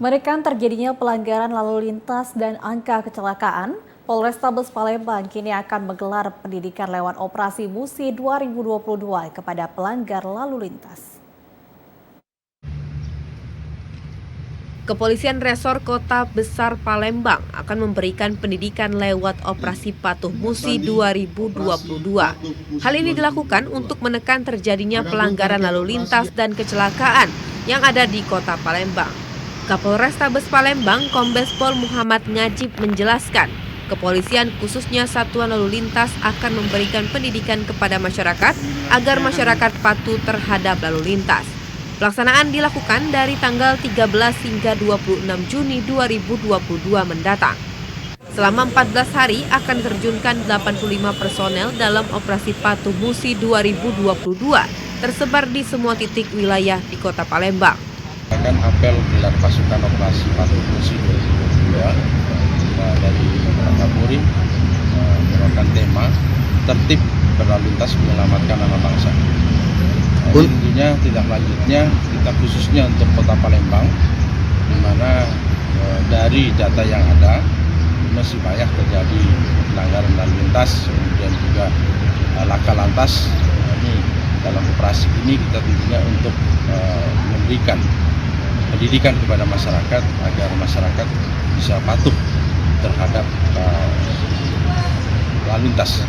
Menekan terjadinya pelanggaran lalu lintas dan angka kecelakaan, Polrestabes Palembang kini akan menggelar pendidikan lewat operasi Musi 2022 kepada pelanggar lalu lintas. Kepolisian Resor Kota Besar Palembang akan memberikan pendidikan lewat Operasi Patuh Musi 2022. Hal ini dilakukan untuk menekan terjadinya pelanggaran lalu lintas dan kecelakaan yang ada di Kota Palembang. Kapolrestabes Palembang Kombes Pol Muhammad Ngajib menjelaskan, kepolisian khususnya Satuan Lalu Lintas akan memberikan pendidikan kepada masyarakat agar masyarakat patuh terhadap lalu lintas. Pelaksanaan dilakukan dari tanggal 13 hingga 26 Juni 2022 mendatang. Selama 14 hari akan diterjunkan 85 personel dalam operasi Patuh Musi 2022 tersebar di semua titik wilayah di Kota Palembang. Akan apel gelar pasukan operasi Patuh Musi 2022 dari Kapolri merupakan tema tertib berlalu lintas menyelamatkan anak bangsa. Tentunya tidak lanjutnya kita khususnya untuk Kota Palembang, di mana dari data yang ada masih banyak terjadi pelanggaran lalu lintas, kemudian juga laka lantas. Ini dalam operasi ini kita tentunya untuk memberikan pendidikan kepada masyarakat agar masyarakat bisa patuh terhadap lalu lintas.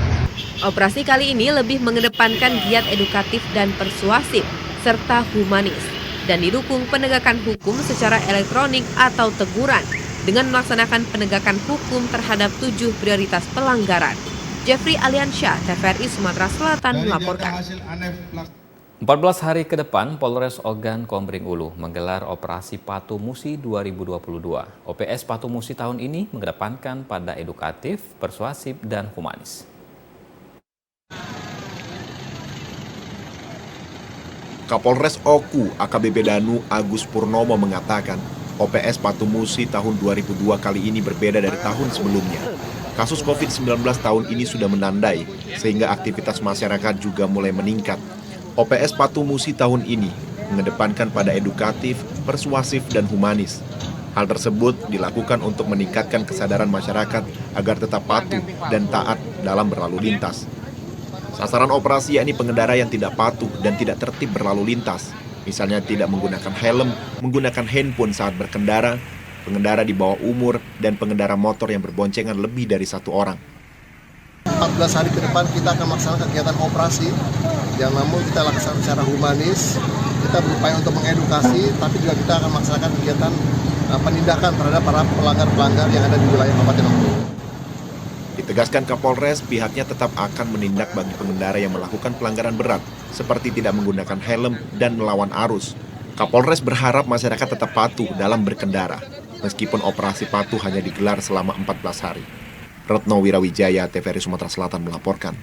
Operasi kali ini lebih mengedepankan giat edukatif dan persuasif, serta humanis, dan didukung penegakan hukum secara elektronik atau teguran, dengan melaksanakan penegakan hukum terhadap 7 prioritas pelanggaran. Jeffrey Aliansyah, TVRI Sumatera Selatan melaporkan. 14 hari ke depan, Polres Ogan Komering Ulu menggelar Operasi Patuh Musi 2022. OPS Patuh Musi tahun ini mengedepankan pada edukatif, persuasif, dan humanis. Kapolres Oku AKBP Danu Agus Purnomo mengatakan, OPS Patuh Musi tahun 2002 kali ini berbeda dari tahun sebelumnya. Kasus COVID-19 tahun ini sudah menandai, sehingga aktivitas masyarakat juga mulai meningkat. OPS Patuh Musi tahun ini mengedepankan pada edukatif, persuasif, dan humanis. Hal tersebut dilakukan untuk meningkatkan kesadaran masyarakat agar tetap patuh dan taat dalam berlalu lintas. Sasaran operasi yakni pengendara yang tidak patuh dan tidak tertib berlalu lintas, misalnya tidak menggunakan helm, menggunakan handphone saat berkendara, pengendara di bawah umur, dan pengendara motor yang berboncengan lebih dari 1 orang. 14 hari ke depan kita akan melaksanakan kegiatan operasi yang namun kita laksanakan secara humanis. Kita berupaya untuk mengedukasi, tapi juga kita akan melaksanakan kegiatan penindakan terhadap para pelanggar-pelanggar yang ada di wilayah Kabupaten Oku. Ditegaskan Kapolres, pihaknya tetap akan menindak bagi pengendara yang melakukan pelanggaran berat, seperti tidak menggunakan helm dan melawan arus. Kapolres berharap masyarakat tetap patuh dalam berkendara, meskipun operasi patuh hanya digelar selama 14 hari. Retno Wirawijaya, TVRI Sumatera Selatan melaporkan.